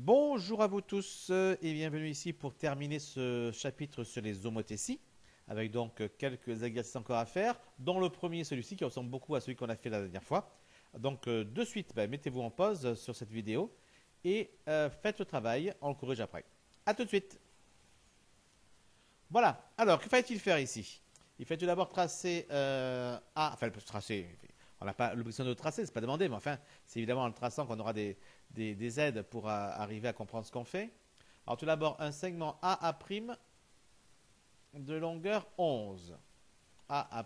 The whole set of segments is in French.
Bonjour à vous tous et bienvenue ici pour terminer ce chapitre sur les homothéties avec donc quelques exercices encore à faire, dont le premier, celui-ci, qui ressemble beaucoup à celui qu'on a fait la dernière fois. Donc de suite, mettez-vous en pause sur cette vidéo et faites le travail, on le corrige après. A tout de suite. Voilà, alors que fallait-il faire ici? Il fait tout d'abord tracer enfin tracer, on n'a pas l'obligation de tracer, c'est pas demandé, mais enfin, c'est évidemment en le traçant qu'on aura des aides pour arriver à comprendre ce qu'on fait. Alors tout d'abord, un segment AA' de longueur 11. AA'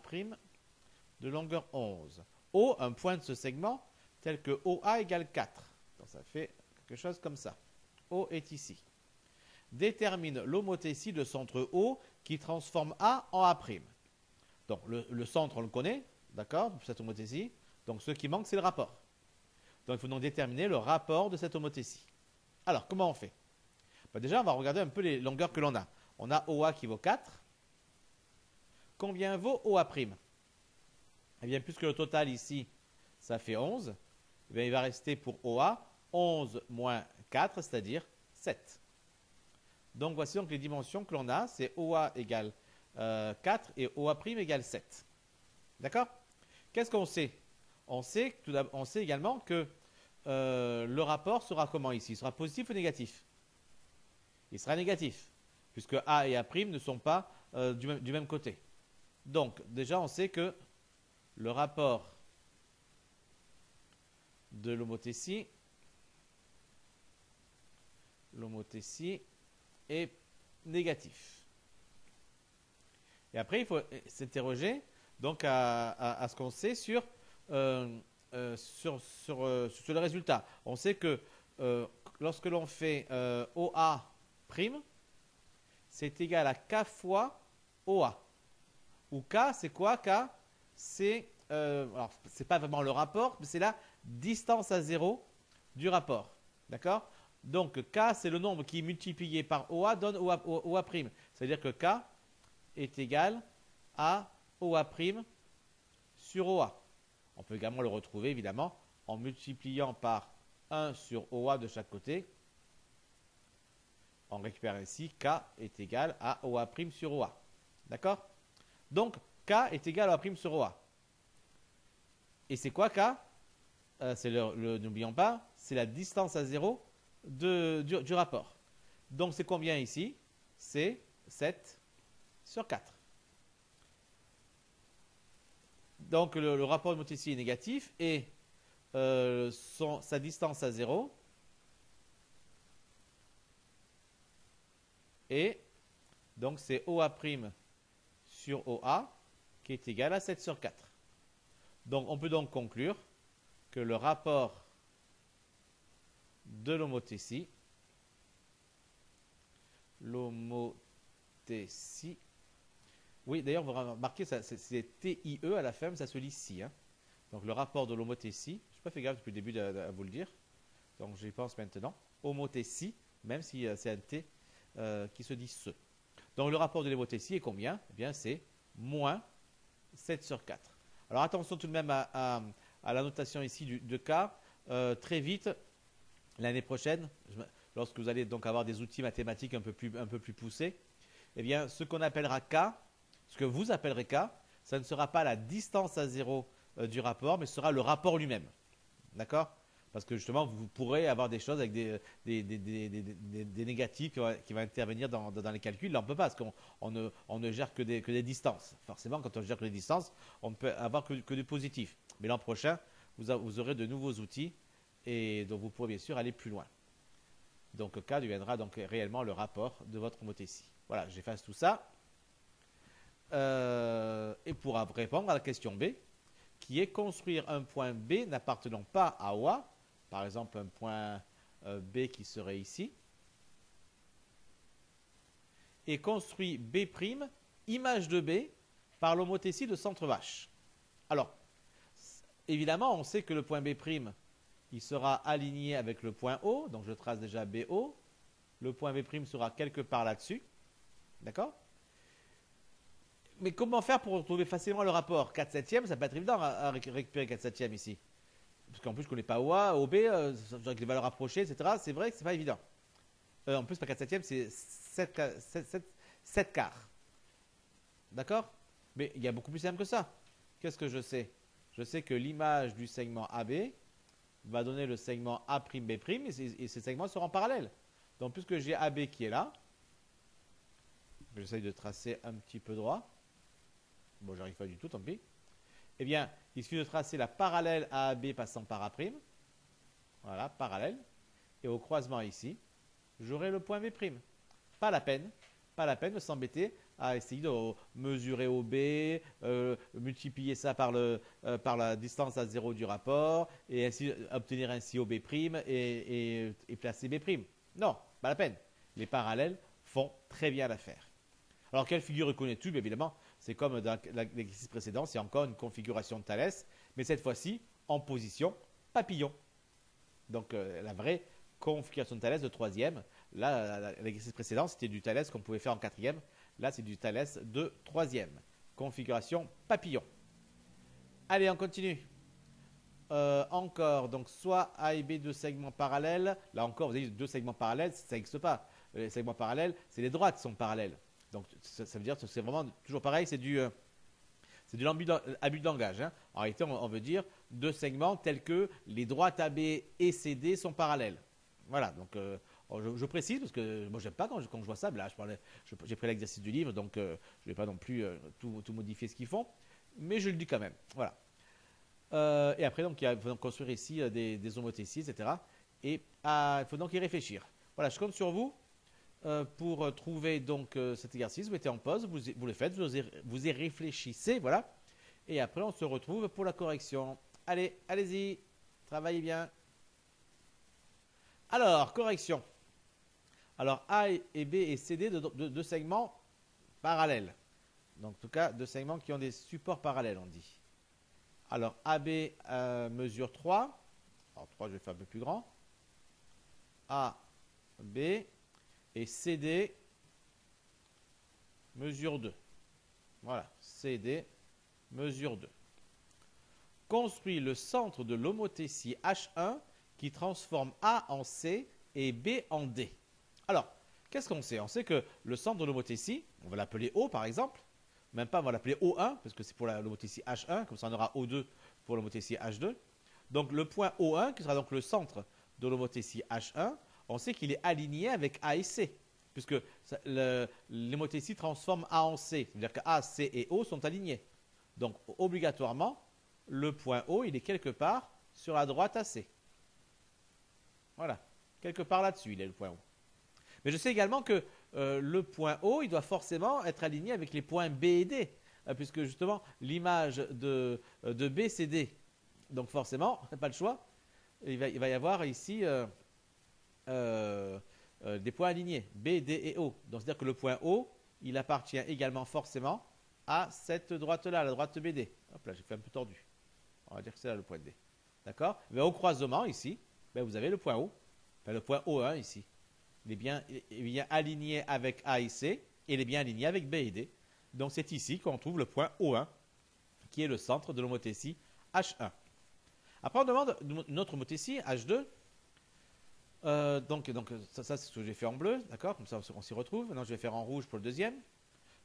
de longueur 11. O, un point de ce segment, tel que OA égale 4. Donc ça fait quelque chose comme ça. O est ici. Détermine l'homothétie de centre O qui transforme A en A'. Donc le centre, on le connaît, d'accord, pour cette homothétie. Donc ce qui manque, c'est le rapport. Donc il faut donc déterminer le rapport de cette homothétie. Alors, comment on fait? Déjà, on va regarder un peu les longueurs que l'on a. On a OA qui vaut 4. Combien vaut OA'? Eh bien, puisque le total ici, ça fait 11, eh bien, il va rester pour OA 11 moins 4, c'est-à-dire 7. Donc voici donc les dimensions que l'on a, c'est OA égale 4 et OA' égale 7. D'accord? Qu'est-ce qu'on sait? On sait également que le rapport sera comment ici? Il sera positif ou négatif? Il sera négatif, puisque A et A' ne sont pas du même côté. Donc déjà on sait que le rapport de l'homothétie est négatif. Et après, il faut s'interroger donc à ce qu'on sait sur le résultat. On sait que lorsque l'on fait OA', c'est égal à K fois OA. Ou K, c'est quoi? K, c'est alors c'est pas vraiment le rapport, mais c'est la distance à zéro du rapport. D'accord? Donc K, c'est le nombre qui multiplié par OA donne OA'. C'est-à-dire que K est égal à OA' sur OA. On peut également le retrouver évidemment en multipliant par 1 sur OA de chaque côté. On récupère ici K est égal à OA' sur OA. D'accord? Donc K est égal à OA' sur OA. Et c'est quoi K? N'oublions pas, c'est la distance à zéro du rapport. Donc c'est combien ici? C'est 7 sur 4. Donc le rapport de homothétie est négatif et sa distance à 0 et donc c'est OA' sur OA qui est égal à 7 sur 4. Donc on peut donc conclure que le rapport de l'homothétie oui, d'ailleurs, vous remarquez, c'est TIE à la fin, mais ça se lit si. Hein. Donc, le rapport de l'homothétie, je n'ai pas fait gaffe depuis le début à vous le dire. Donc, j'y pense maintenant. Homothétie, même si c'est un T qui se dit ce. Donc, le rapport de l'homothétie est combien? Eh bien, c'est moins 7 sur 4. Alors, attention tout de même à la notation ici de K. Très vite, l'année prochaine, lorsque vous allez donc avoir des outils mathématiques un peu plus poussés, eh bien, ce qu'on appellera K, ce que vous appellerez K, ça ne sera pas la distance à zéro du rapport, mais ce sera le rapport lui-même. D'accord? Parce que justement, vous pourrez avoir des choses avec des négatifs qui vont intervenir dans les calculs. Là, on ne peut pas, parce qu'on ne gère que des distances. Forcément, quand on gère que des distances, on ne peut avoir que du positif. Mais l'an prochain, vous aurez de nouveaux outils et donc vous pourrez bien sûr aller plus loin. Donc K deviendra donc réellement le rapport de votre homothétie. Voilà, j'efface tout ça. Et pour répondre à la question B, qui est construire un point B n'appartenant pas à OA, par exemple un point B qui serait ici, et construit B', image de B, par l'homothétie de centre H. Alors, évidemment, on sait que le point B', il sera aligné avec le point O, donc je trace déjà BO. Le point B' sera quelque part là-dessus. D'accord? Mais comment faire pour retrouver facilement le rapport 4 septièmes? Ça peut être évident à récupérer 4 septièmes ici. parce qu'en plus je ne connais pas OA, OB, avec les valeurs approchées, etc. C'est vrai que c'est pas évident. En plus, pas 4 septièmes, c'est 7 quarts. D'accord? Mais il y a beaucoup plus simple que ça. Qu'est-ce que je sais? Je sais que l'image du segment AB va donner le segment A'B' et ces segments seront parallèles. Donc, puisque j'ai AB qui est là, j'essaye de tracer un petit peu droit. Bon, j'arrive pas du tout, tant pis. Eh bien, il suffit de tracer la parallèle à AB passant par A'. Voilà, parallèle. Et au croisement ici, j'aurai le point B'. Pas la peine de s'embêter à essayer de mesurer OB, multiplier ça par la distance à 0 du rapport, et ainsi obtenir ainsi OB' et placer B'. Non, pas la peine. Les parallèles font très bien l'affaire. Alors, quelle figure reconnaît-tu? Évidemment, c'est comme dans l'exercice précédent, c'est encore une configuration de Thalès, mais cette fois-ci en position papillon. Donc, la vraie configuration de Thalès de troisième. Là, l'exercice précédent, c'était du Thalès qu'on pouvait faire en quatrième. Là, c'est du Thalès de troisième. Configuration papillon. Allez, on continue. Encore, donc soit A et B deux segments parallèles. Là encore, vous avez deux segments parallèles, ça n'existe pas. Les segments parallèles, c'est les droites qui sont parallèles. Donc ça veut dire que c'est vraiment toujours pareil, c'est du abus de langage. Hein. En réalité, on veut dire deux segments tels que les droites AB et CD sont parallèles. Voilà, donc je précise parce que moi j'aime pas quand je vois ça. Là, j'ai pris l'exercice du livre, donc je ne vais pas non plus tout modifier ce qu'ils font, mais je le dis quand même. Voilà. Et après, donc, il faut donc construire ici des homothéties, etc. Et il faut donc y réfléchir. Voilà, je compte sur vous pour trouver donc cet exercice. Vous mettez en pause, vous le faites, vous y réfléchissez, voilà. Et après, on se retrouve pour la correction. Allez, allez-y, travaillez bien. Alors, correction. Alors, A et B et CD, deux segments parallèles. Donc, en tout cas, deux segments qui ont des supports parallèles, on dit. Alors, AB mesure 3. Alors, 3, je vais faire un peu plus grand. A, B et CD mesure 2. Voilà, CD mesure 2. Construit le centre de l'homothétie H1 qui transforme A en C et B en D. Alors, qu'est-ce qu'on sait? On sait que le centre de l'homothétie, on va l'appeler O par exemple, même pas on va l'appeler O1 parce que c'est pour l'homothétie H1, comme ça on aura O2 pour l'homothétie H2. Donc le point O1 qui sera donc le centre de l'homothétie H1, on sait qu'il est aligné avec A et C, puisque l'homothétie transforme A en C, c'est-à-dire que A, C et O sont alignés. Donc obligatoirement, le point O, il est quelque part sur la droite AC. Voilà, quelque part là-dessus, il est le point O. Mais je sais également que le point O, il doit forcément être aligné avec les points B et D, puisque justement, l'image de B, c'est D. Donc forcément, pas le choix, il va y avoir ici des points alignés, B, D et O. Donc c'est-à-dire que le point O, il appartient également forcément à cette droite-là, la droite BD. Hop là, j'ai fait un peu tordu. On va dire que c'est là le point D. D'accord? Mais au croisement, ici, vous avez le point O, enfin, le point O1 ici. Il est bien aligné avec A et C, et il est bien aligné avec B et D. Donc c'est ici qu'on trouve le point O1, qui est le centre de l'homothétie H1. Après, on demande une autre homothétie, H2. Donc ça c'est ce que j'ai fait en bleu, d'accord? Comme ça, on s'y retrouve. Maintenant, je vais faire en rouge pour le deuxième.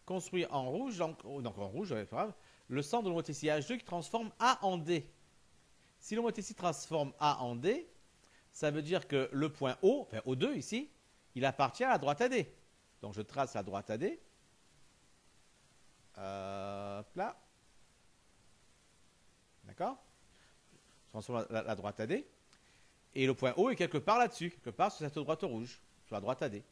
Construit en rouge, donc en rouge, c'est pas grave, le centre de l'homothétie H2 qui transforme A en D. Si l'homothétie transforme A en D, ça veut dire que le point O, enfin O2 ici, il appartient à la droite AD. Donc je trace la droite AD. Là. D'accord? Je transforme la droite AD. Et le point O est quelque part là-dessus, quelque part sur cette droite rouge, sur la droite AD.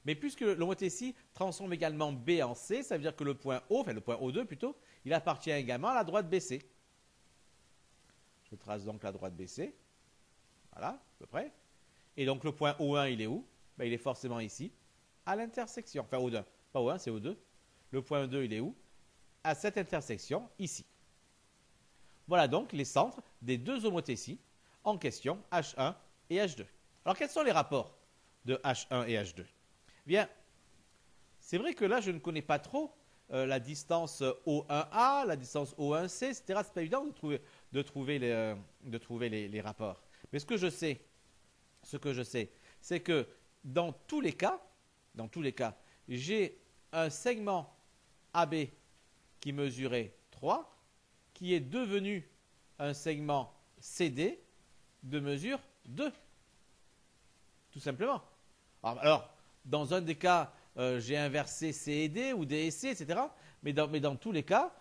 Mais puisque l'homothétie transforme également B en C, ça veut dire que le point O, enfin le point O2 plutôt, il appartient également à la droite BC. Je trace donc la droite BC. Voilà, à peu près. Et donc le point O1, il est où? Il est forcément ici, à l'intersection. Enfin O2, pas O1, c'est O2. Le point 2, il est où? À cette intersection, ici. Voilà donc les centres des deux homothéties en question, H1 et H2. Alors quels sont les rapports de H1 et H2? Bien, c'est vrai que là, je ne connais pas trop la distance O1A, la distance O1C, etc. C'est pas évident de trouver les rapports. Mais ce que je sais, c'est que dans tous les cas, j'ai un segment AB qui mesurait 3, qui est devenu un segment CD de mesure 2. Tout simplement. Alors, dans un des cas, j'ai inversé C et D ou D et C, etc. Mais dans tous les cas,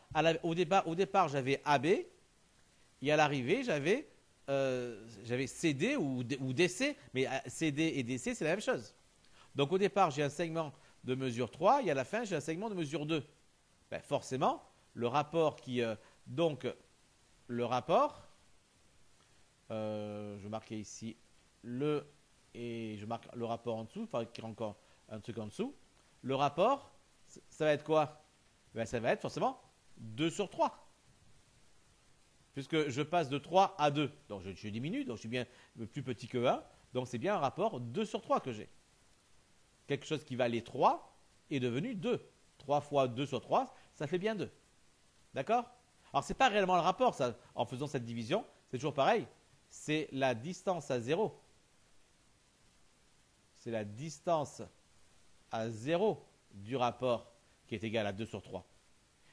au départ j'avais AB, et à l'arrivée, j'avais CD ou DC, mais CD et DC, c'est la même chose. Donc au départ, j'ai un segment de mesure 3, et à la fin, j'ai un segment de mesure 2. Ben, forcément, le rapport je marquais ici et je marque le rapport en dessous, enfin, qu'il y ait encore un truc en dessous. Le rapport, ça va être quoi? Ben, ça va être forcément 2 sur 3. Puisque je passe de 3 à 2. Donc je diminue, donc je suis bien plus petit que 1. Donc c'est bien un rapport 2 sur 3 que j'ai. Quelque chose qui valait 3 est devenu 2. 3 fois 2 sur 3, ça fait bien 2. D'accord? Alors ce n'est pas réellement le rapport, ça, en faisant cette division, c'est toujours pareil. C'est la distance à 0. C'est la distance à 0 du rapport qui est égal à 2 sur 3.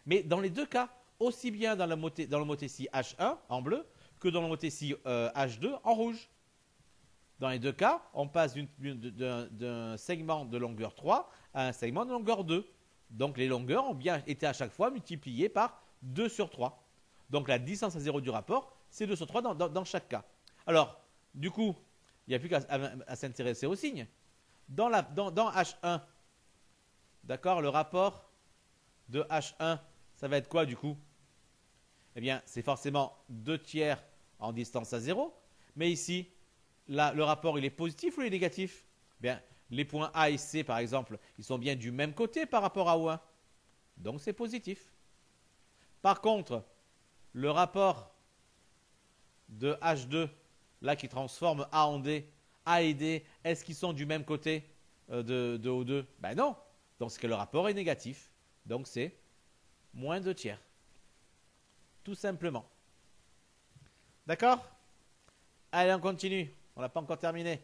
Mais dans les deux cas, aussi bien dans le motécie H1 en bleu que dans le motécie H2 en rouge. Dans les deux cas, on passe d'un segment de longueur 3 à un segment de longueur 2. Donc les longueurs ont bien été à chaque fois multipliées par 2 sur 3. Donc la distance à 0 du rapport, c'est 2 sur 3 dans chaque cas. Alors, du coup, il n'y a plus qu'à s'intéresser aux signes. Dans H1, d'accord, le rapport de H1, ça va être quoi du coup? Eh bien, c'est forcément 2 tiers en distance à 0. Mais ici, là, le rapport, il est positif ou il est négatif? Bien, les points A et C, par exemple, ils sont bien du même côté par rapport à O1. Donc, c'est positif. Par contre, le rapport de H2, là, qui transforme A en D, A et D, est-ce qu'ils sont du même côté de O2? Ben non. Donc, c'est que le rapport est négatif. Donc, c'est moins 2 tiers. Tout simplement. D'accord? Allez, on continue. On n'a pas encore terminé.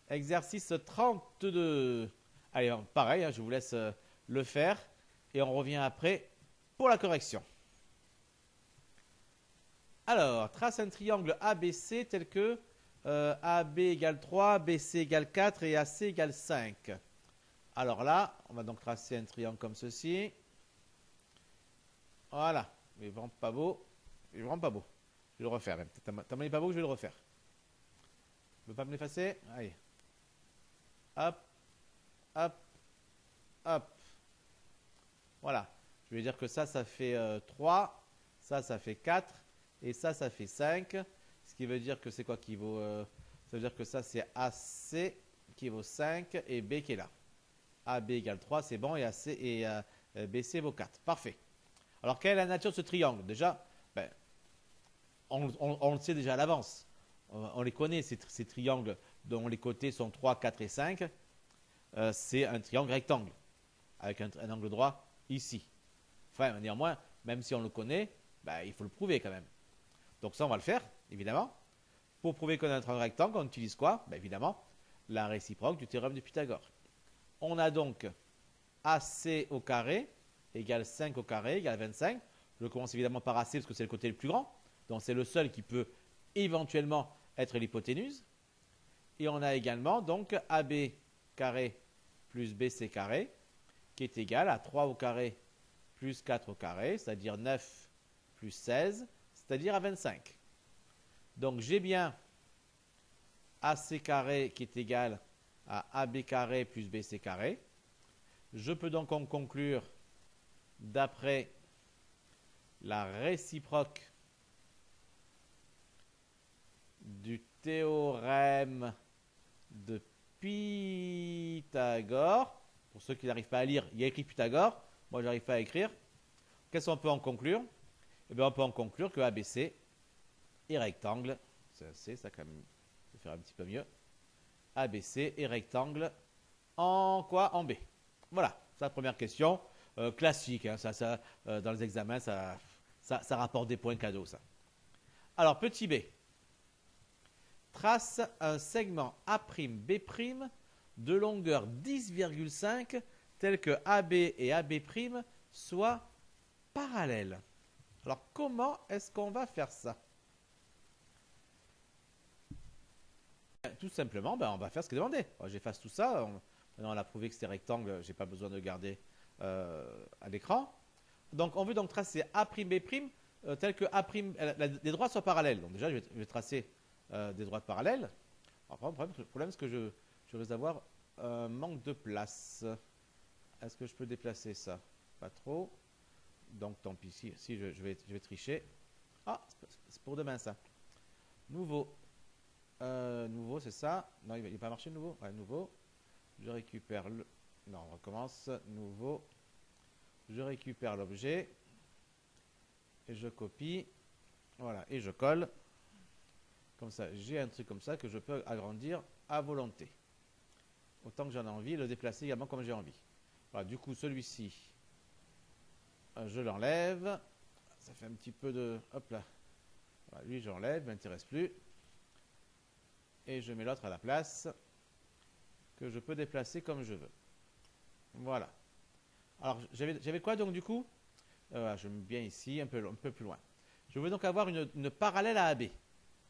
Exercice 32. Allez, pareil, je vous laisse le faire. Et on revient après pour la correction. Alors, trace un triangle ABC tel que AB égale 3, BC égale 4 et AC égale 5. Alors là, on va donc tracer un triangle comme ceci. Voilà. Il est vraiment pas beau. Il est vraiment pas beau. Je vais le refaire même. Tellement il est pas beau, je vais le refaire. Tu veux pas me l'effacer? Allez. Hop. Hop. Hop. Voilà. Je vais dire que ça fait 3. Ça fait 4. Et ça fait 5. Ce qui veut dire que c'est quoi qui vaut ça veut dire que ça, c'est AC qui vaut 5 et B qui est là. AB égale 3, c'est bon. Et AC et BC vaut 4. Parfait. Alors, quelle est la nature de ce triangle? Déjà, ben, on le sait déjà à l'avance. On les connaît, ces triangles dont les côtés sont 3, 4 et 5. C'est un triangle rectangle, avec un angle droit ici. Enfin, néanmoins, même si on le connaît, ben, il faut le prouver quand même. Donc ça, on va le faire, évidemment. Pour prouver qu'on a un triangle rectangle, on utilise quoi? Ben, évidemment, la réciproque du théorème de Pythagore. On a donc AC au carré égale 5 au carré égale 25. Je commence évidemment par AC parce que c'est le côté le plus grand. Donc c'est le seul qui peut éventuellement être l'hypoténuse. Et on a également donc AB carré plus BC carré qui est égal à 3 au carré plus 4 au carré, c'est-à-dire 9 plus 16, c'est-à-dire à 25. Donc j'ai bien AC carré qui est égal à AB carré plus BC carré. Je peux donc en conclure d'après la réciproque du théorème de Pythagore. Pour ceux qui n'arrivent pas à lire, il y a écrit Pythagore. Moi, je n'arrive pas à écrire. Qu'est-ce qu'on peut en conclure? Eh bien, on peut en conclure que ABC est rectangle. C'est ça quand même. Je vais faire un petit peu mieux. ABC est rectangle en quoi? En B. Voilà, c'est la première question. Classique, hein, dans les examens, ça rapporte des points cadeaux, ça. Alors, petit b. Trace un segment A'B' de longueur 10,5 tel que AB et AB' soient parallèles. Alors, comment est-ce qu'on va faire ça? Tout simplement, on va faire ce qui est demandé. J'efface tout ça. Maintenant, on a prouvé que c'était rectangle. Je n'ai pas besoin de garder à l'écran. Donc, on veut donc tracer A'B' tel que les droites soient parallèles. Donc, déjà, je vais tracer des droites parallèles. Alors, le problème, c'est que je risque d'avoir un manque de place. Est-ce que je peux déplacer ça? Pas trop. Donc, tant pis. Si je vais tricher. Ah, c'est pour demain, ça. Nouveau. Nouveau, c'est ça. Non, il va pas marcher, nouveau. Ouais, nouveau. Je récupère le... Non, on recommence. Nouveau. Je récupère l'objet. Et je copie. Voilà. Et je colle. Comme ça, j'ai un truc comme ça que je peux agrandir à volonté. Autant que j'en ai envie, le déplacer également comme j'ai envie. Voilà, du coup, celui-ci, je l'enlève. Ça fait un petit peu de... Hop là. Voilà, lui, j'enlève, il ne m'intéresse plus. Et je mets l'autre à la place, que je peux déplacer comme je veux. Voilà. Alors, j'avais quoi donc du coup? Je mets bien ici, un peu plus loin. Je veux donc avoir une parallèle à AB.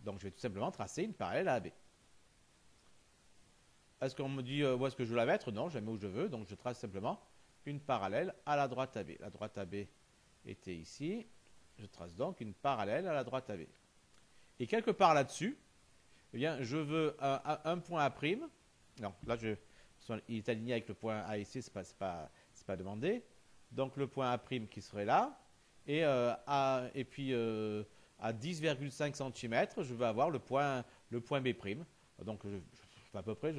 Donc, je vais tout simplement tracer une parallèle à AB. Est-ce qu'on me dit où est-ce que je veux la mettre? Non, je la mets où je veux. Donc, je trace simplement une parallèle à la droite AB. La droite AB était ici. Je trace donc une parallèle à la droite AB. Et quelque part là-dessus, eh bien, je veux un point A'. Non, là, il est aligné avec le point A ici, c'est pas demandé. Donc, le point A' qui serait là. Et puis, à 10,5 cm, je veux avoir le point B'. Donc, à peu près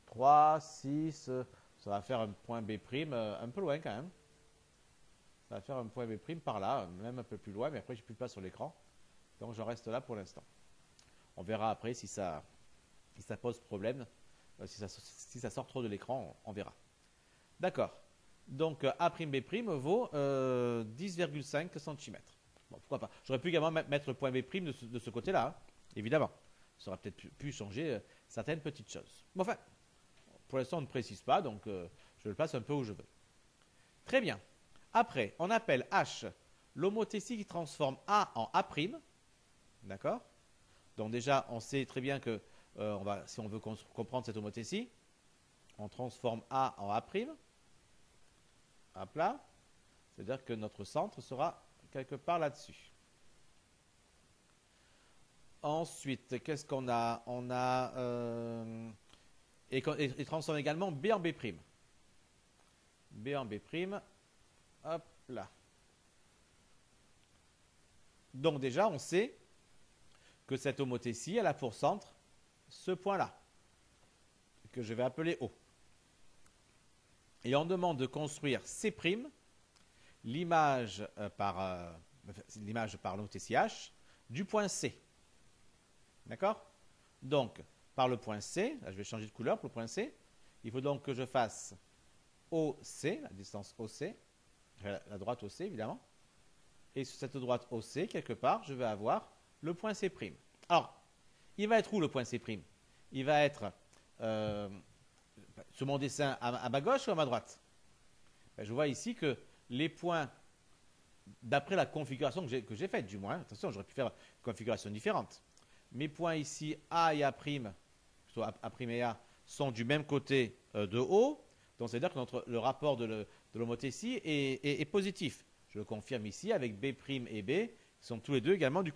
3, 6, ça va faire un point B', un peu loin quand même. Ça va faire un point B' par là, même un peu plus loin, mais après, j'ai plus de place sur l'écran. Donc, j'en reste là pour l'instant. On verra après si ça pose problème. Si ça sort trop de l'écran, on verra. D'accord. Donc, A'B' vaut 10,5 cm. Bon, pourquoi pas. J'aurais pu également mettre le point B' de ce côté-là, hein, évidemment. Ça aurait peut-être pu changer certaines petites choses. Bon, enfin, pour l'instant, on ne précise pas, donc je le place un peu où je veux. Très bien. Après, on appelle H l'homothétie qui transforme A en A'. D'accord? Donc déjà, on sait très bien que si on veut comprendre cette homothétie, on transforme A en A'. Hop là. C'est-à-dire que notre centre sera quelque part là-dessus. Ensuite, qu'est-ce qu'on a? On a... et transforme également B en B'. B en B'. Hop là. Donc déjà, on sait que cette homothétie, elle a pour centre ce point-là, que je vais appeler O. Et on demande de construire C', l'image par l'homothétie H, du point C. D'accord? Donc, par le point C, là je vais changer de couleur pour le point C, il faut donc que je fasse OC, la distance OC, la droite OC évidemment, et sur cette droite OC, quelque part, je vais avoir le point C'. Alors, il va être où le point C'? Il va être sur mon dessin à ma gauche ou à ma droite? Je vois ici que les points, d'après la configuration que j'ai faite du moins, attention, j'aurais pu faire une configuration différente. Mes points ici, A et A', plutôt A' et A, sont du même côté de O. Donc, c'est-à-dire que le rapport de l'homothétie est positif. Je le confirme ici avec B' et B, qui sont tous les deux également du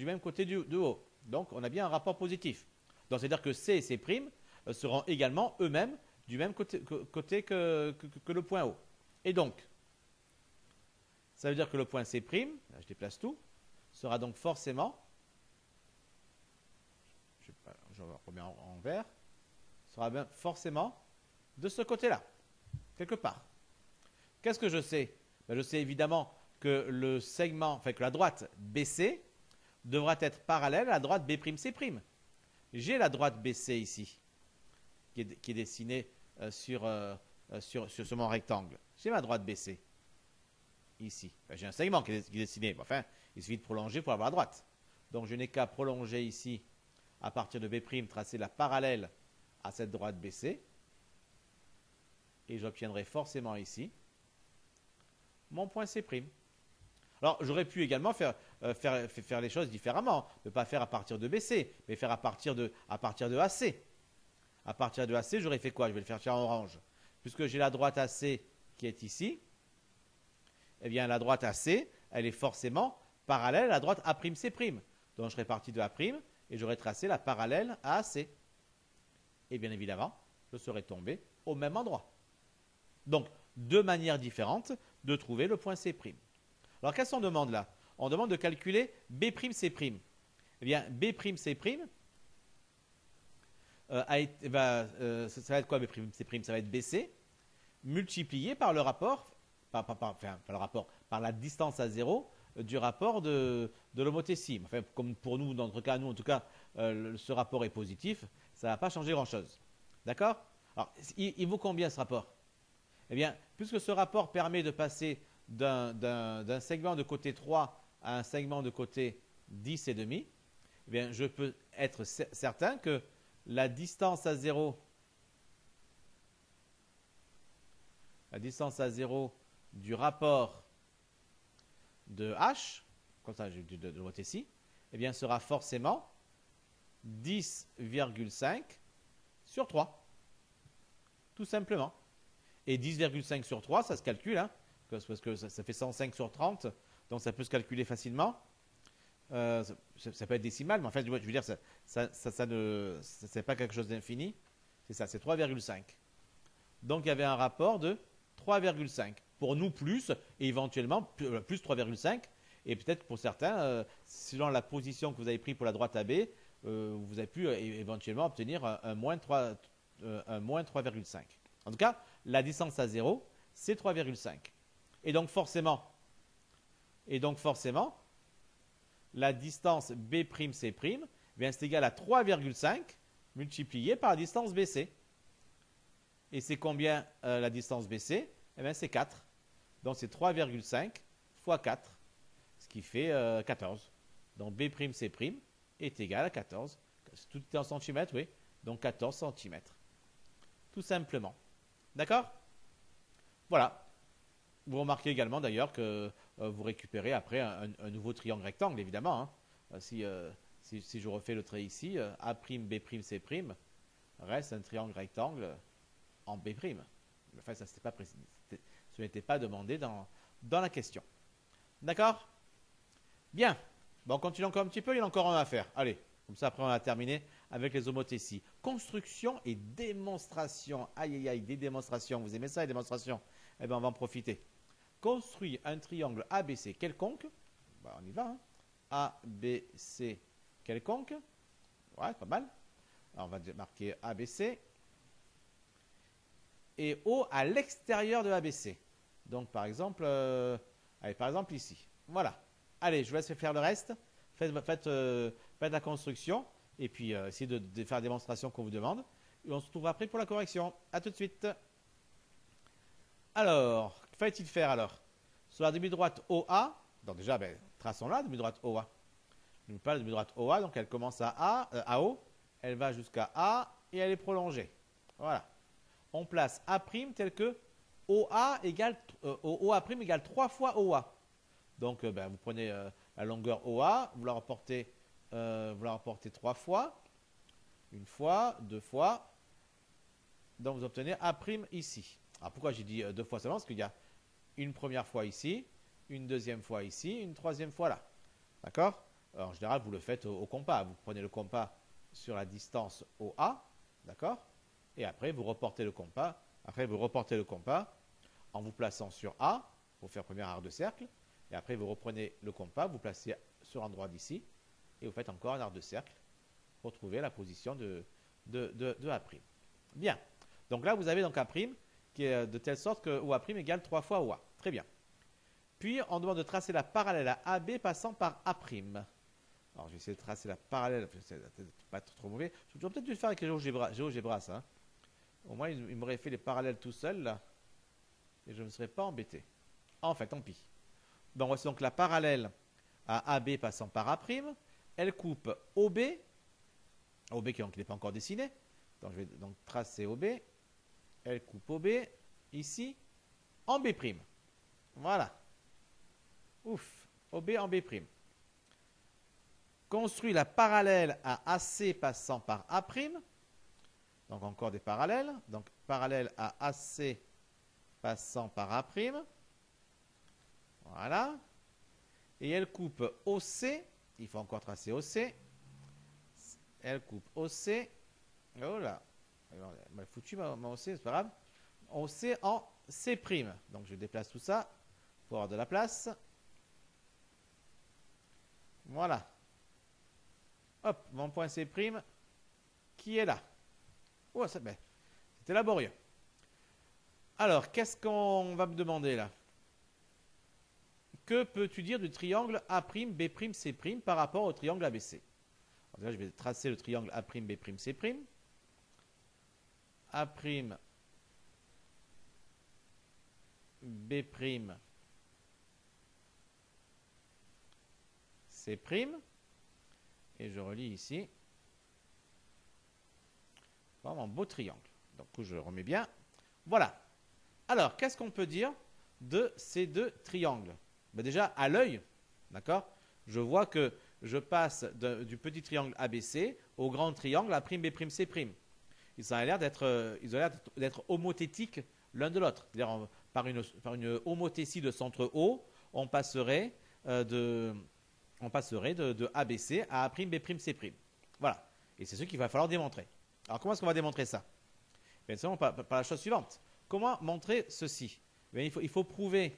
même côté de O. Donc, on a bien un rapport positif. Donc, c'est-à-dire que C et C' seront également eux-mêmes du même côté que le point O. Et donc, ça veut dire que le point C', là, je déplace tout, sera donc forcément, je remets en vert, sera bien forcément de ce côté-là, quelque part. Qu'est-ce que je sais? Je sais évidemment que le segment, enfin que la droite BC devra être parallèle à la droite B'C'. J'ai la droite BC ici, qui est dessinée sur mon rectangle. J'ai ma droite BC ici. J'ai un segment qui est dessiné. Enfin, il suffit de prolonger pour avoir la droite. Donc je n'ai qu'à prolonger ici, à partir de B', tracer la parallèle à cette droite BC. Et j'obtiendrai forcément ici mon point C'. Alors j'aurais pu également faire les choses différemment. Ne pas faire à partir de BC, mais faire à partir de AC. À partir de AC, j'aurais fait quoi? Je vais le faire en orange. Puisque j'ai la droite AC qui est ici, eh bien la droite AC, elle est forcément parallèle à la droite A'C'. Donc je serais parti de A' et j'aurais tracé la parallèle à AC. Et bien évidemment, je serais tombé au même endroit. Donc, deux manières différentes de trouver le point C'. Alors, qu'est-ce qu'on demande là? On demande de calculer B'C'. Eh bien, B'C', ça va être quoi B'C'? Ça va être BC multiplié par le rapport, par la distance à 0 du rapport de l'homothétie. Enfin, comme pour nous, dans notre cas, nous en tout cas, ce rapport est positif, ça ne va pas changer grand-chose. D'accord? Alors, il vaut combien ce rapport? Eh bien, puisque ce rapport permet de passer d'un segment de côté 3 à un segment de côté 10 et demi, eh bien, je peux être certain que la distance à 0 du rapport de H, comme ça, de l'homothétie, eh bien, sera forcément 10,5 sur 3. Tout simplement. Et 10,5 sur 3, ça se calcule, hein, parce que ça fait 105 sur 30, donc ça peut se calculer facilement. Ça peut être décimal, mais en fait, je veux dire, c'est pas quelque chose d'infini. C'est ça, c'est 3,5. Donc il y avait un rapport de 3,5. Pour nous, plus, et éventuellement plus 3,5. Et peut-être pour certains, selon la position que vous avez prise pour la droite AB, vous avez pu éventuellement obtenir un moins 3,5. En tout cas, la distance à 0, c'est 3,5. Et donc forcément, la distance B'C', c'est égal à 3,5 multiplié par la distance BC. Et c'est combien la distance BC? Eh bien, c'est 4. Donc, c'est 3,5 fois 4, ce qui fait 14. Donc, B'C' est égal à 14. Tout est en centimètres, oui. Donc, 14 centimètres. Tout simplement. D'accord? Voilà. Vous remarquez également d'ailleurs que vous récupérez après un nouveau triangle rectangle, évidemment. Hein. Si je refais le trait ici, A', B', C' reste un triangle rectangle en B'. Enfin, ça, ce n'était pas demandé dans la question. D'accord? Bien. Bon, continuons encore un petit peu, il y en a encore un à faire. Allez, comme ça après on a terminé avec les homothéties. Construction et démonstration. Aïe, aïe, aïe, des démonstrations. Vous aimez ça, les démonstrations? Eh bien, on va en profiter. Construit un triangle ABC quelconque. On y va. Hein. ABC quelconque. Ouais, pas mal. Alors, on va marquer ABC. Et O à l'extérieur de ABC. Donc, par exemple, ici. Voilà. Allez, je vous laisse faire le reste. Faites la construction. Et puis, essayez de faire la démonstration qu'on vous demande. Et on se retrouve après pour la correction. A tout de suite. Alors, que fallait-il faire alors? Sur la demi-droite OA, donc déjà, traçons la demi-droite OA. N'oublie pas la demi-droite OA, donc elle commence à O, elle va jusqu'à A et elle est prolongée. Voilà. On place A' tel que OA égale 3 fois OA. Donc, vous prenez la longueur OA, vous la reportez 3 fois, une fois, 2 fois. Donc, vous obtenez A' ici. Alors, pourquoi j'ai dit 2 fois seulement? Parce qu'il y a une première fois ici, une deuxième fois ici, une troisième fois là. D'accord? En général, vous le faites au compas. Vous prenez le compas sur la distance OA, d'accord? Et après, vous reportez le compas. En vous plaçant sur A pour faire premier arc de cercle. Et après, vous reprenez le compas, vous placez sur l'endroit d'ici et vous faites encore un arc de cercle pour trouver la position de A'. Bien. Donc là, vous avez donc A' qui est de telle sorte que OA' égale 3 fois OA. Très bien. Puis, on demande de tracer la parallèle à AB passant par A'. Alors, je vais essayer de tracer la parallèle. C'est pas trop mauvais. J'aurais peut-être dû le faire avec les GeoGebra, ça. Hein. Au moins, il m'aurait fait les parallèles tout seul, là. Et je ne me serais pas embêté. Enfin, tant pis. Donc, voici donc la parallèle à AB passant par A'. elle coupe OB, OB qui n'est pas encore dessiné, donc je vais donc tracer OB, elle coupe OB, ici, en B'. Voilà. Ouf, OB en B'. Construit la parallèle à AC passant par A'. Donc encore des parallèles. Donc parallèle à AC passant par A'. Voilà. Et elle coupe OC. Il faut encore tracer OC. Elle coupe OC. Oh là. Elle m'a foutu ma OC, c'est pas grave. OC en C'. Donc je déplace tout ça pour avoir de la place. Voilà. Hop, mon point C' qui est là. Oh, c'était laborieux. Alors, qu'est-ce qu'on va me demander là? Que peux-tu dire du triangle A', B', C' par rapport au triangle ABC? Alors, déjà, je vais tracer le triangle A', B', C'. A', B', C'. Et je relis ici. Vraiment un beau triangle. Donc, je remets bien. Voilà. Alors, qu'est-ce qu'on peut dire de ces deux triangles? Ben déjà, à l'œil, d'accord, je vois que je passe du petit triangle ABC au grand triangle A', B', C'. Ils ont l'air d'être homothétiques l'un de l'autre. C'est-à-dire, par une homothétie de centre O, on passerait de ABC à A', B', C'. Voilà. Et c'est ce qu'il va falloir démontrer. Alors, comment est-ce qu'on va démontrer ça? Bien sûr, par la chose suivante. Comment montrer ceci? Bien, il faut prouver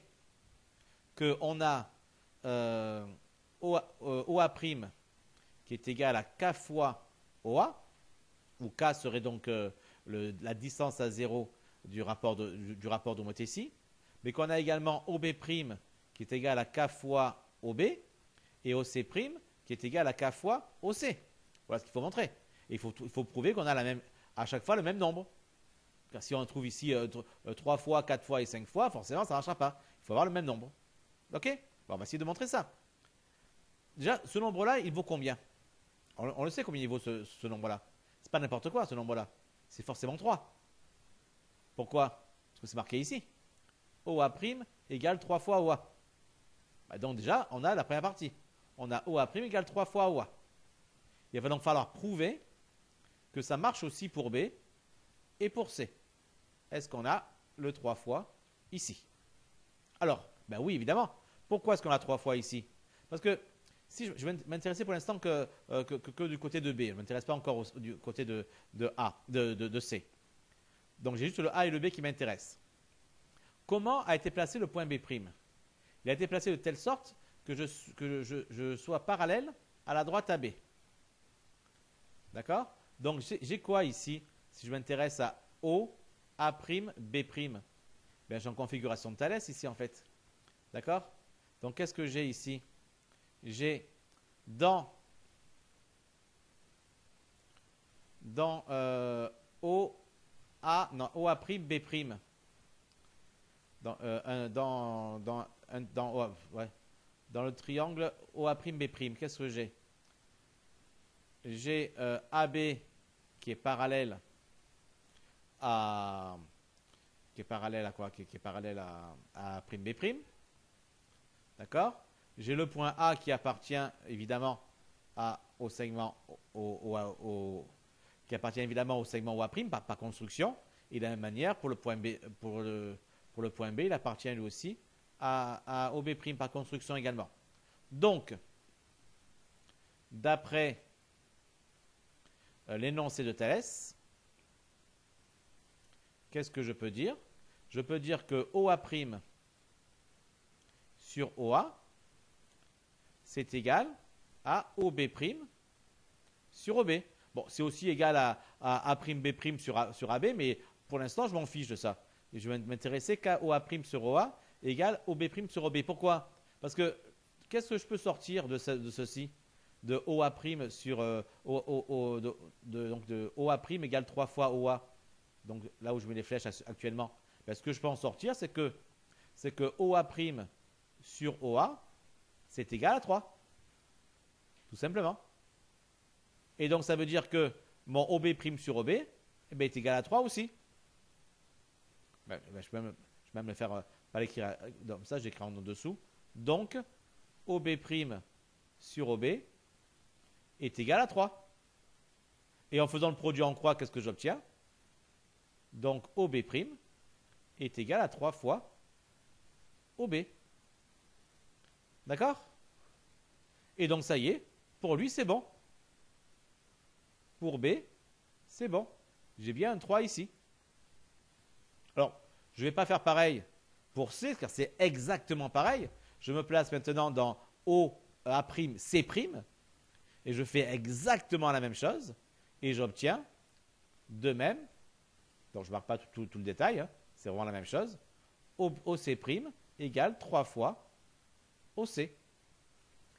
qu'on a OA' qui est égal à K fois OA, où K serait donc la distance à 0 du rapport d'homothétie, mais qu'on a également OB' qui est égal à K fois OB, et OC' qui est égal à K fois OC. Voilà ce qu'il faut montrer. Et il faut prouver qu'on a à chaque fois le même nombre. Car si on trouve ici 3 fois, 4 fois et 5 fois, forcément ça ne marchera pas. Il faut avoir le même nombre. Ok? Bon, on va essayer de montrer ça. Déjà, ce nombre-là, il vaut combien? On le sait combien il vaut ce nombre-là. C'est pas n'importe quoi ce nombre-là. C'est forcément 3. Pourquoi? Parce que c'est marqué ici. OA' égale 3 fois OA. Bah donc déjà, on a la première partie. On a OA' égale 3 fois OA. Il va donc falloir prouver que ça marche aussi pour B et pour C. Est-ce qu'on a le 3 fois ici? Alors, ben oui, évidemment. Pourquoi est-ce qu'on a 3 fois ici? Parce que si je vais m'intéresser pour l'instant que du côté de B. Je ne m'intéresse pas encore du côté de C. Donc j'ai juste le A et le B qui m'intéressent. Comment a été placé le point B'? Il a été placé de telle sorte que je sois parallèle à la droite AB. D'accord? Donc j'ai quoi ici? Si je m'intéresse à O, A', B', ben, j'ai en configuration de Thalès ici en fait. D'accord? Donc qu'est-ce que j'ai ici? J'ai dans O, A, non, OA', B'. Dans le triangle OA', B', qu'est-ce que j'ai? J'ai AB qui est parallèle à quoi? Qui est parallèle à B'. D'accord? J'ai le point A qui appartient évidemment au segment qui appartient évidemment au segment OA' par construction. Et de la même manière, pour le point B, il appartient lui aussi à OB' par construction également. Donc, d'après l'énoncé de Thalès, qu'est-ce que je peux dire? Je peux dire que OA' sur OA, c'est égal à OB' sur OB. Bon, c'est aussi égal à A'B' sur AB, mais pour l'instant, je m'en fiche de ça. Et je vais m'intéresser qu'à OA' sur OA égale OB' sur OB. Pourquoi? Parce que qu'est-ce que je peux sortir de ceci? De OA' sur donc de OA' égale 3 fois OA. Donc là où je mets les flèches actuellement. Ben, ce que je peux en sortir, c'est que OA' sur OA, c'est égal à 3. Tout simplement. Et donc, ça veut dire que mon OB' sur OB eh ben, est égal à 3 aussi. Je peux même le faire, pas l'écrire comme ça, j'écris en dessous. Donc, OB' sur OB est égal à 3. Et en faisant le produit en croix, qu'est-ce que j'obtiens? Donc, OB' est égal à 3 fois OB. D'accord? Et donc, ça y est, pour lui, c'est bon. Pour B, c'est bon. J'ai bien un 3 ici. Alors, je ne vais pas faire pareil pour C, car c'est exactement pareil. Je me place maintenant dans O, A', C', et je fais exactement la même chose, et j'obtiens de même, donc je ne marque pas tout le détail, hein, c'est vraiment la même chose, OC' égale 3 fois OC.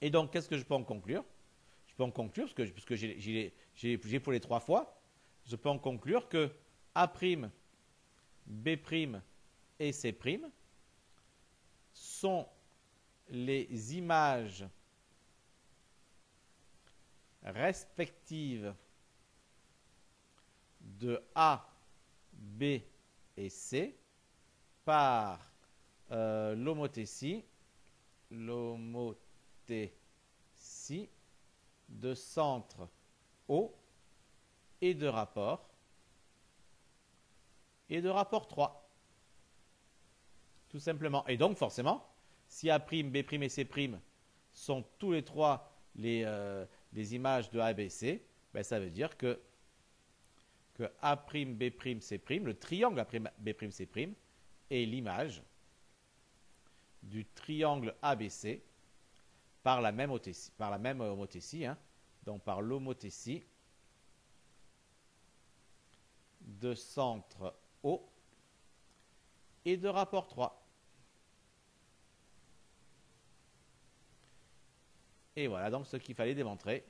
Et donc, qu'est-ce que je peux en conclure? Je peux en conclure, puisque j'ai pour les 3 fois, je peux en conclure que A', B' et C' sont les images respectives de A, B et C par l'homothétie de centre O et de rapport 3. Tout simplement. Et donc, forcément, si A', B' et C' sont tous les trois les images de A, B, C, ben, ça veut dire que A', B', C', le triangle A', B', C' est l'image du triangle ABC par la même homothétie, hein, donc par l'homothétie de centre O et de rapport 3. Et voilà donc ce qu'il fallait démontrer.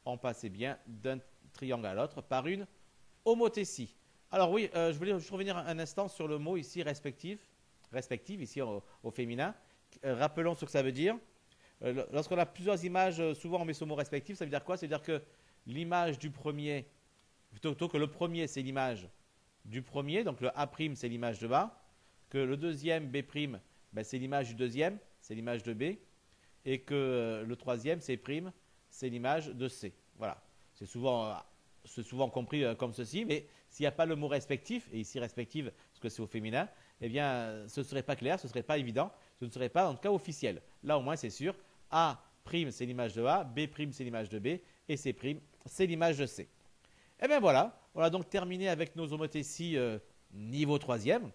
On passait bien d'un triangle à l'autre par une homothétie. Alors oui, je voulais juste revenir un instant sur le mot ici respective ici au féminin. Rappelons ce que ça veut dire. Lorsqu'on a plusieurs images, souvent on met ce mot respectif, ça veut dire quoi? Ça veut dire que l'image du premier, plutôt que le premier c'est l'image du premier, donc le A' c'est l'image de A, que le deuxième B', ben, c'est l'image du deuxième, c'est l'image de B, et que le troisième C', c'est l'image de C. Voilà. C'est souvent compris comme ceci, mais s'il n'y a pas le mot respectif, et ici respective, parce que c'est au féminin, eh bien, ce ne serait pas clair, ce ne serait pas évident, ce ne serait pas en tout cas officiel. Là, au moins, c'est sûr, A', c'est l'image de A, B', c'est l'image de B, et C', c'est l'image de C. Et bien voilà, on a donc terminé avec nos homothéties niveau 3e,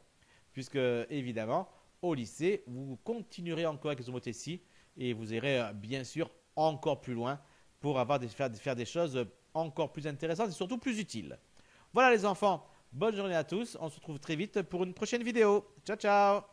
puisque évidemment, au lycée, vous continuerez encore avec les homothéties, et vous irez bien sûr encore plus loin pour faire des choses encore plus intéressantes et surtout plus utiles. Voilà les enfants, bonne journée à tous, on se retrouve très vite pour une prochaine vidéo. Ciao ciao.